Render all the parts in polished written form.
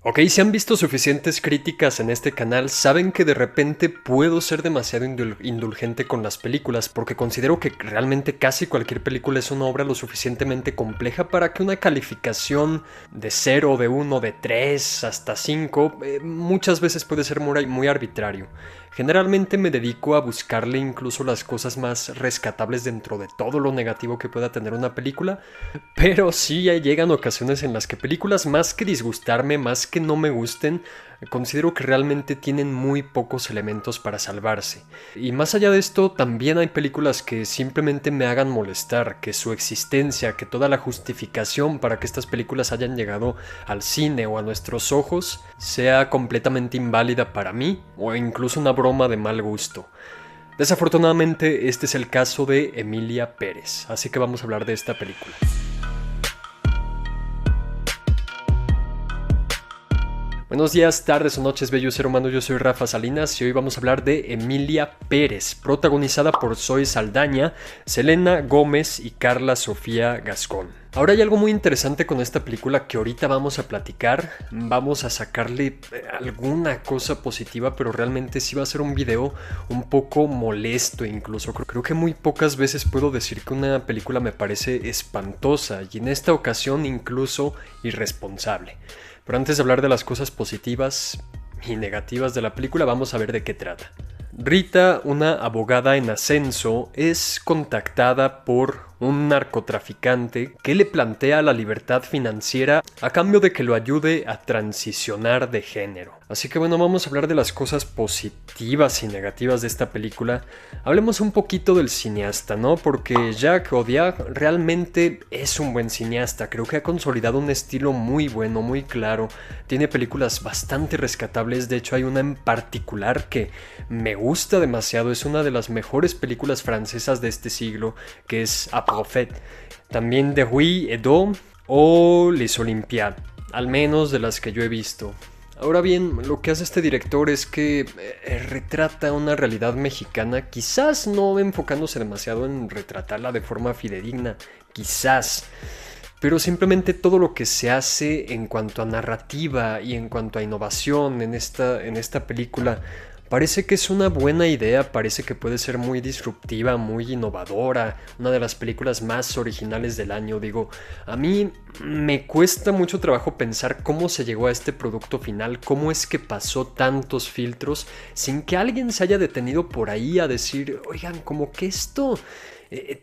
Ok, si han visto suficientes críticas en este canal, saben que de repente puedo ser demasiado indulgente con las películas, porque considero que realmente casi cualquier película es una obra lo suficientemente compleja para que una calificación de 0, de 1, de 3 hasta 5 muchas veces puede ser muy arbitrario. Generalmente me dedico a buscarle incluso las cosas más rescatables dentro de todo lo negativo que pueda tener una película, pero sí llegan ocasiones en las que películas, más que disgustarme, más que no me gusten, considero que realmente tienen muy pocos elementos para salvarse. Y más allá de esto, también hay películas que simplemente me hagan molestar, que su existencia, que toda la justificación para que estas películas hayan llegado al cine o a nuestros ojos sea completamente inválida para mí, o incluso una broma de mal gusto. Desafortunadamente, este es el caso de Emilia Pérez, así que vamos a hablar de esta película. Buenos días, tardes o noches, bello ser humano, yo soy Rafa Salinas y hoy vamos a hablar de Emilia Pérez, protagonizada por Zoe Saldaña, Selena Gómez y Carla Sofía Gascón. Ahora hay algo muy interesante con esta película que ahorita vamos a platicar, vamos a sacarle alguna cosa positiva, pero realmente sí va a ser un video un poco molesto incluso. Creo que muy pocas veces puedo decir que una película me parece espantosa y en esta ocasión incluso irresponsable. Pero antes de hablar de las cosas positivas y negativas de la película, vamos a ver de qué trata. Rita, una abogada en ascenso, es contactada por un narcotraficante que le plantea la libertad financiera a cambio de que lo ayude a transicionar de género. Así que bueno, vamos a hablar de las cosas positivas y negativas de esta película. Hablemos un poquito del cineasta, ¿no? Porque Jacques Audiard realmente es un buen cineasta. Creo que ha consolidado un estilo muy bueno, muy claro. Tiene películas bastante rescatables. De hecho, hay una en particular que me gusta demasiado. Es una de las mejores películas francesas de este siglo, que es A Prophet. También De Rue et d'Eau o Les Olympiades, al menos de las que yo he visto. Ahora bien, lo que hace este director es que retrata una realidad mexicana, quizás no enfocándose demasiado en retratarla de forma fidedigna, quizás, pero simplemente todo lo que se hace en cuanto a narrativa y en cuanto a innovación en esta película parece que es una buena idea, parece que puede ser muy disruptiva, muy innovadora, una de las películas más originales del año. Digo, a mí me cuesta mucho trabajo pensar cómo se llegó a este producto final, cómo es que pasó tantos filtros sin que alguien se haya detenido por ahí a decir, oigan, como que esto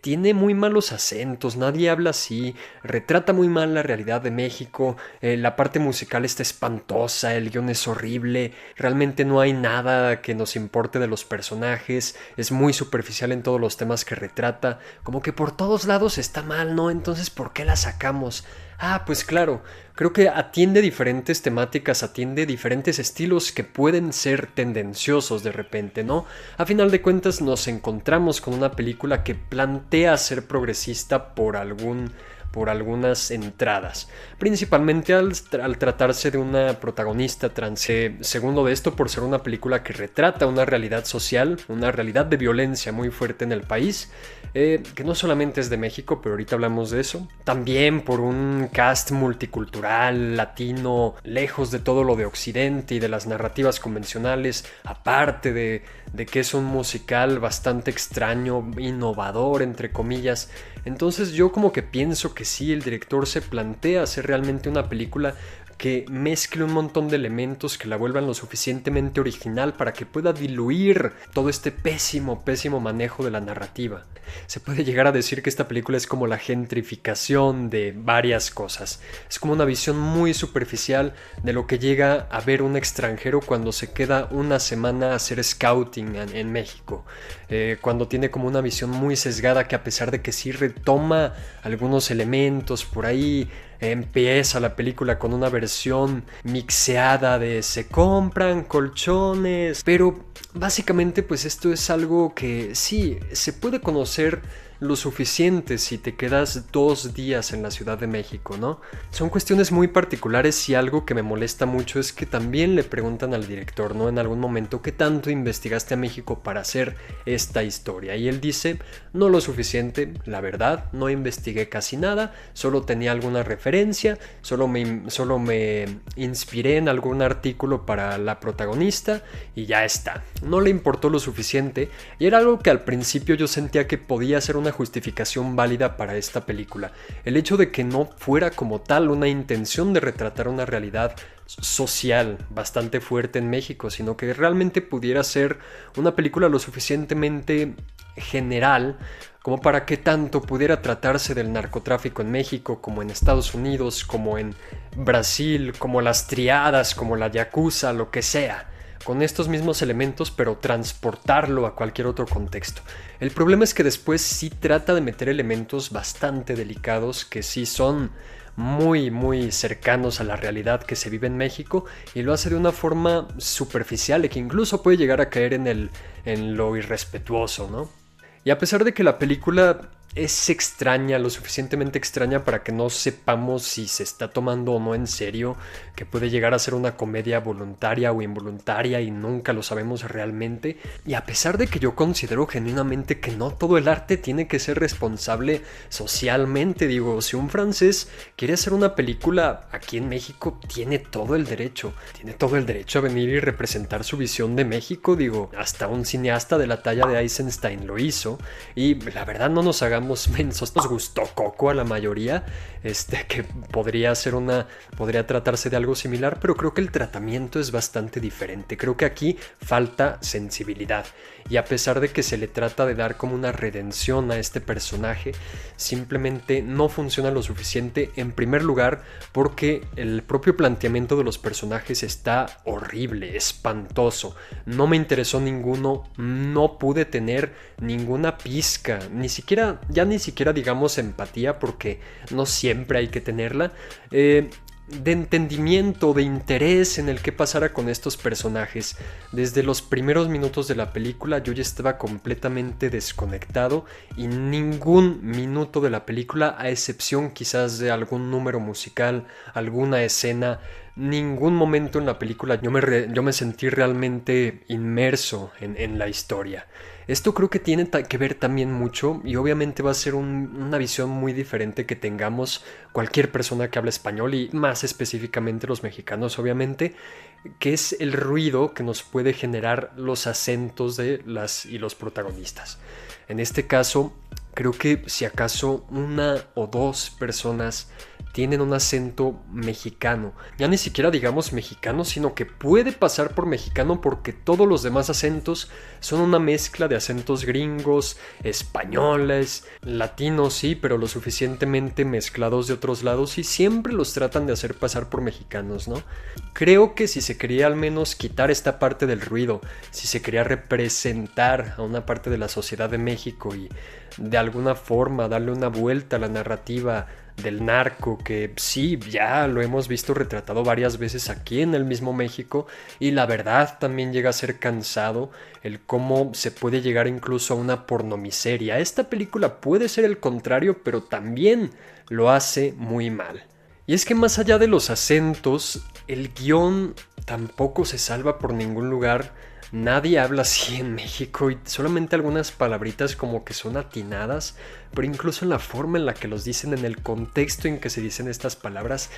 tiene muy malos acentos, nadie habla así, retrata muy mal la realidad de México, la parte musical está espantosa, el guión es horrible, realmente no hay nada que nos importe de los personajes, es muy superficial en todos los temas que retrata, como que por todos lados está mal, ¿no? Entonces, ¿por qué la sacamos? Ah, pues claro, creo que atiende diferentes temáticas, atiende diferentes estilos que pueden ser tendenciosos de repente, ¿no? A final de cuentas nos encontramos con una película que plantea ser progresista por algunas entradas, principalmente al tratarse de una protagonista trans. Segundo de esto, por ser una película que retrata una realidad social, una realidad de violencia muy fuerte en el país, que no solamente es de México, pero ahorita hablamos de eso. También por un cast multicultural, latino, lejos de todo lo de Occidente y de las narrativas convencionales, aparte de que es un musical bastante extraño, innovador, entre comillas. Entonces yo como que pienso que sí, el director se plantea hacer realmente una película que mezcle un montón de elementos que la vuelvan lo suficientemente original para que pueda diluir todo este pésimo manejo de la narrativa. Se puede llegar a decir que esta película es como la gentrificación de varias cosas. Es como una visión muy superficial de lo que llega a ver un extranjero cuando se queda una semana a hacer scouting en México. Cuando tiene como una visión muy sesgada que, a pesar de que sí retoma algunos elementos por ahí, empieza la película con una versión mixeada de se compran colchones, pero básicamente pues esto es algo que sí se puede conocer lo suficiente si te quedas 2 días en la Ciudad de México, ¿no? Son cuestiones muy particulares y algo que me molesta mucho es que también le preguntan al director, ¿no? En algún momento, ¿qué tanto investigaste a México para hacer esta historia? Y él dice, no lo suficiente, la verdad, no investigué casi nada, solo tenía alguna referencia, solo me inspiré en algún artículo para la protagonista y ya está. No le importó lo suficiente y era algo que al principio yo sentía que podía ser una justificación válida para esta película. El hecho de que no fuera como tal una intención de retratar una realidad social bastante fuerte en México, sino que realmente pudiera ser una película lo suficientemente general como para que tanto pudiera tratarse del narcotráfico en México, como en Estados Unidos, como en Brasil, como las triadas, como la yakuza, lo que sea, con estos mismos elementos, pero transportarlo a cualquier otro contexto. El problema es que después sí trata de meter elementos bastante delicados que sí son muy cercanos a la realidad que se vive en México y lo hace de una forma superficial y que incluso puede llegar a caer en lo irrespetuoso, ¿no? Y a pesar de que la película es extraña, lo suficientemente extraña para que no sepamos si se está tomando o no en serio, que puede llegar a ser una comedia voluntaria o involuntaria y nunca lo sabemos realmente, y a pesar de que yo considero genuinamente que no todo el arte tiene que ser responsable socialmente, digo, si un francés quiere hacer una película aquí en México, tiene todo el derecho a venir y representar su visión de México, digo, hasta un cineasta de la talla de Eisenstein lo hizo, y la verdad no nos hagamos mensos, nos gustó Coco a la mayoría, que podría tratarse de algo similar, pero creo que el tratamiento es bastante diferente. Creo que aquí falta sensibilidad y a pesar de que se le trata de dar como una redención a este personaje, simplemente no funciona lo suficiente, en primer lugar porque el propio planteamiento de los personajes está horrible, espantoso, no me interesó ninguno, no pude tener ninguna pizca, ni siquiera digamos empatía, porque no siempre hay que tenerla, de entendimiento, de interés en el que pasara con estos personajes. Desde los primeros minutos de la película yo ya estaba completamente desconectado y ningún minuto de la película, a excepción quizás de algún número musical, alguna escena, ningún momento en la película yo me sentí realmente inmerso en la historia. Esto creo que tiene que ver también mucho y obviamente va a ser una visión muy diferente que tengamos cualquier persona que hable español y más específicamente los mexicanos obviamente, que es el ruido que nos puede generar los acentos de las y los protagonistas. En este caso, creo que si acaso una o dos personas tienen un acento mexicano, ya ni siquiera digamos mexicano, sino que puede pasar por mexicano porque todos los demás acentos son una mezcla de acentos gringos, españoles, latinos, sí, pero lo suficientemente mezclados de otros lados y siempre los tratan de hacer pasar por mexicanos, ¿no? Creo que si se quería al menos quitar esta parte del ruido, si se quería representar a una parte de la sociedad de México y de alguna forma darle una vuelta a la narrativa del narco, que sí, ya lo hemos visto retratado varias veces aquí en el mismo México y la verdad también llega a ser cansado el cómo se puede llegar incluso a una pornomiseria. Esta película puede ser el contrario, pero también lo hace muy mal. Y es que más allá de los acentos, el guión tampoco se salva por ningún lugar. Nadie habla así en México y solamente algunas palabritas como que son atinadas, pero incluso en la forma en la que los dicen, en el contexto en que se dicen estas palabras,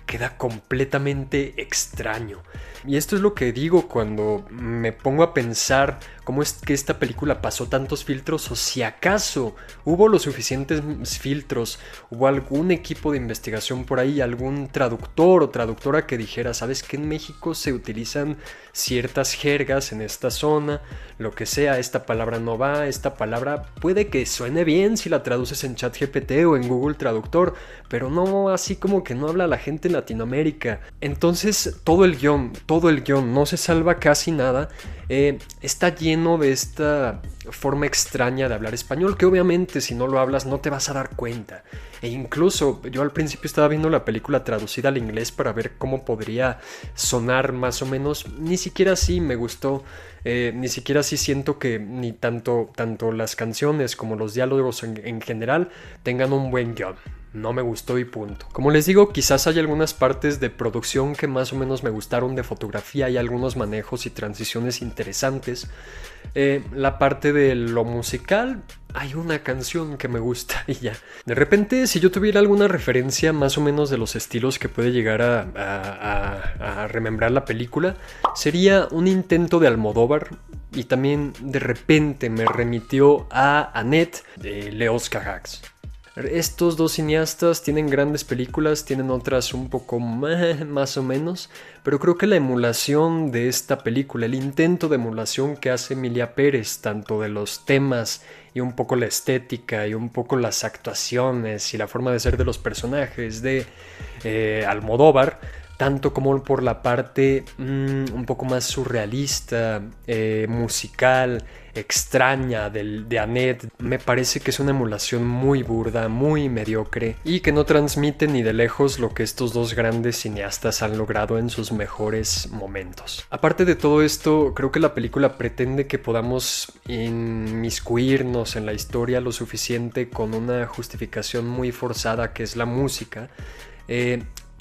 queda completamente extraño. Y esto es lo que digo cuando me pongo a pensar cómo es que esta película pasó tantos filtros, o si acaso hubo los suficientes filtros, hubo algún equipo de investigación por ahí, algún traductor o traductora que dijera, sabes que en México se utilizan ciertas jergas en esta zona, lo que sea, esta palabra no va, esta palabra puede que suene bien si la traduces en ChatGPT o en Google Traductor, pero no así como que no habla la gente en Latinoamérica. Entonces todo el guión, no se salva casi nada está lleno de esta forma extraña de hablar español, que obviamente si no lo hablas no te vas a dar cuenta. E incluso yo al principio estaba viendo la película traducida al inglés para ver cómo podría sonar más o menos. Ni siquiera así me gustó. Ni siquiera así siento que ni tanto las canciones como los diálogos en general tengan un buen guión. No me gustó y punto. Como les digo, quizás hay algunas partes de producción que más o menos me gustaron, de fotografía, hay algunos manejos y transiciones interesantes. La parte de lo musical, hay una canción que me gusta y ya. De repente, si yo tuviera alguna referencia más o menos de los estilos que puede llegar a remembrar la película, sería un intento de Almodóvar. Y también de repente me remitió a Annette de Leos Carax. Estos dos cineastas tienen grandes películas, tienen otras un poco más o menos, pero creo que la emulación de esta película, el intento de emulación que hace Emilia Pérez, tanto de los temas y un poco la estética y un poco las actuaciones y la forma de ser de los personajes de Almodóvar, tanto como por la parte un poco más surrealista, musical, extraña de Annette, me parece que es una emulación muy burda, muy mediocre y que no transmite ni de lejos lo que estos dos grandes cineastas han logrado en sus mejores momentos. Aparte de todo esto, creo que la película pretende que podamos inmiscuirnos en la historia lo suficiente con una justificación muy forzada que es la música.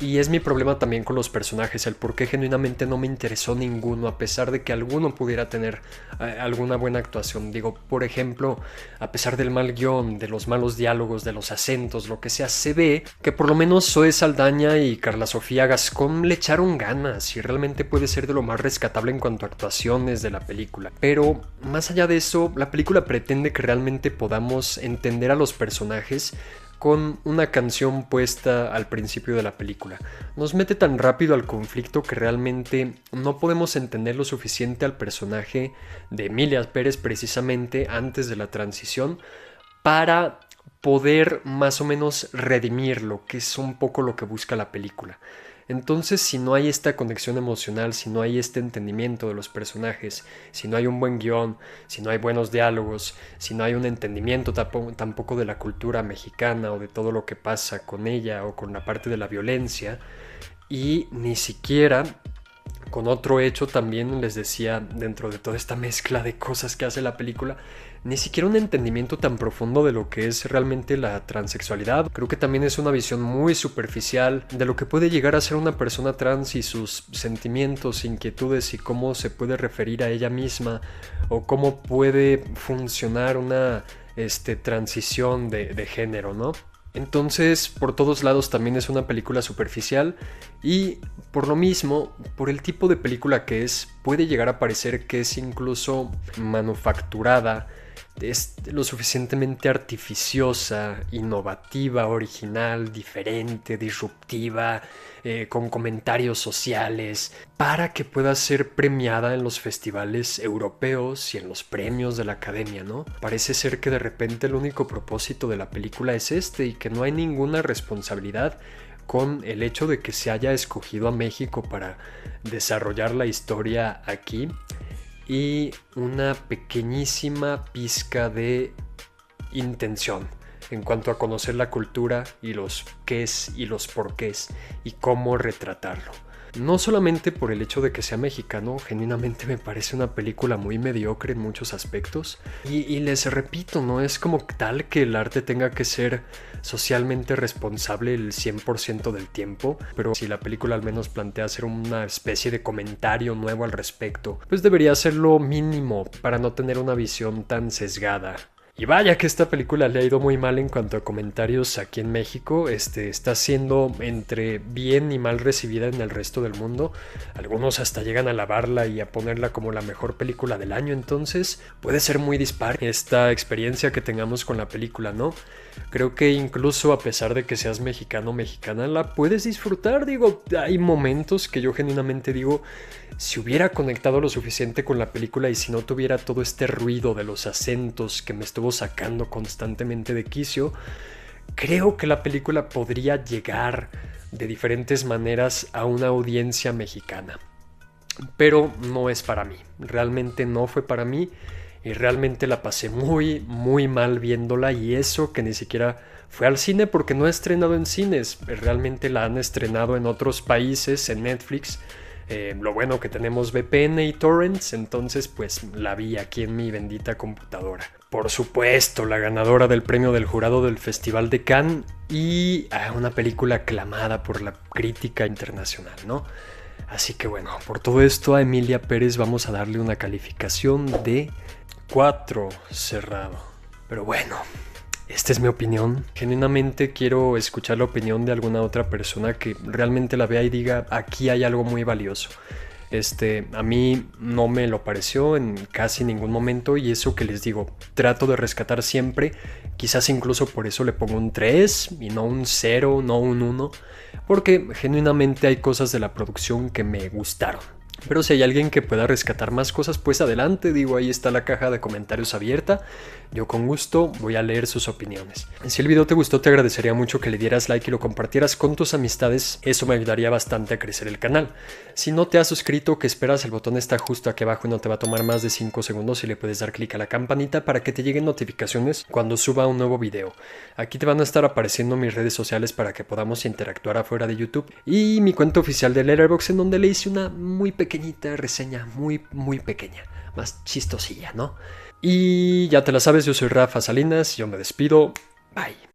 Y es mi problema también con los personajes, el por qué genuinamente no me interesó ninguno, a pesar de que alguno pudiera tener alguna buena actuación. Digo, por ejemplo, a pesar del mal guión, de los malos diálogos, de los acentos, lo que sea, se ve que por lo menos Zoe Saldaña y Carla Sofía Gascón le echaron ganas y realmente puede ser de lo más rescatable en cuanto a actuaciones de la película. Pero más allá de eso, la película pretende que realmente podamos entender a los personajes con una canción puesta al principio de la película. Nos mete tan rápido al conflicto que realmente no podemos entender lo suficiente al personaje de Emilia Pérez precisamente antes de la transición para poder más o menos redimirlo, que es un poco lo que busca la película. Entonces, si no hay esta conexión emocional, si no hay este entendimiento de los personajes, si no hay un buen guión, si no hay buenos diálogos, si no hay un entendimiento tampoco de la cultura mexicana o de todo lo que pasa con ella o con la parte de la violencia, y ni siquiera con otro hecho también les decía, dentro de toda esta mezcla de cosas que hace la película, ni siquiera un entendimiento tan profundo de lo que es realmente la transexualidad. Creo que también es una visión muy superficial de lo que puede llegar a ser una persona trans y sus sentimientos, inquietudes y cómo se puede referir a ella misma o cómo puede funcionar una transición de género, ¿no? Entonces, por todos lados también es una película superficial y por lo mismo, por el tipo de película que es, puede llegar a parecer que es incluso manufacturada, es lo suficientemente artificiosa, innovativa, original, diferente, disruptiva, con comentarios sociales, para que pueda ser premiada en los festivales europeos y en los premios de la academia, ¿no? Parece ser que de repente el único propósito de la película es y que no hay ninguna responsabilidad con el hecho de que se haya escogido a México para desarrollar la historia aquí. Y una pequeñísima pizca de intención en cuanto a conocer la cultura y los qués y los porqués y cómo retratarlo. No solamente por el hecho de que sea mexicano, genuinamente me parece una película muy mediocre en muchos aspectos. Y les repito, no es como tal que el arte tenga que ser socialmente responsable el 100% del tiempo, pero si la película al menos plantea hacer una especie de comentario nuevo al respecto, pues debería ser lo mínimo para no tener una visión tan sesgada. Y vaya que esta película le ha ido muy mal en cuanto a comentarios aquí en México. Está siendo entre bien y mal recibida en el resto del mundo. Algunos hasta llegan a alabarla y a ponerla como la mejor película del año. Entonces puede ser muy dispar esta experiencia que tengamos con la película, ¿no? Creo que incluso a pesar de que seas mexicano o mexicana, la puedes disfrutar. Digo, hay momentos que yo genuinamente digo, si hubiera conectado lo suficiente con la película y si no tuviera todo este ruido de los acentos que me estuvo sacando constantemente de quicio, creo que la película podría llegar de diferentes maneras a una audiencia mexicana. pero no es para mí. Realmente no fue para mí y realmente la pasé muy, muy mal viéndola, y eso que ni siquiera fue al cine porque no ha estrenado en cines. Realmente la han estrenado en otros países, en Netflix. Lo bueno que tenemos VPN y torrents, entonces pues la vi aquí en mi bendita computadora. Por supuesto, la ganadora del premio del jurado del Festival de Cannes y una película aclamada por la crítica internacional, ¿no? Así que bueno, por todo esto a Emilia Pérez vamos a darle una calificación de 4 cerrado. Pero bueno, esta es mi opinión. Genuinamente quiero escuchar la opinión de alguna otra persona que realmente la vea y diga, aquí hay algo muy valioso. A mí no me lo pareció en casi ningún momento, y eso que les digo, trato de rescatar siempre. Quizás incluso por eso le pongo un 3 y no un 0, no un 1, porque genuinamente hay cosas de la producción que me gustaron. Pero si hay alguien que pueda rescatar más cosas, pues adelante, digo, ahí está la caja de comentarios abierta. Yo con gusto voy a leer sus opiniones. Si el video te gustó, te agradecería mucho que le dieras like y lo compartieras con tus amistades. Eso me ayudaría bastante a crecer el canal. Si no te has suscrito, ¿qué esperas? El botón está justo aquí abajo y no te va a tomar más de 5 segundos, y le puedes dar clic a la campanita para que te lleguen notificaciones cuando suba un nuevo video. Aquí te van a estar apareciendo mis redes sociales para que podamos interactuar afuera de YouTube, y mi cuenta oficial de Letterboxd, en donde le hice una muy pequeñita reseña, muy pequeña, más chistosilla, ¿no? Y ya te la sabes, yo soy Rafa Salinas, yo me despido, bye.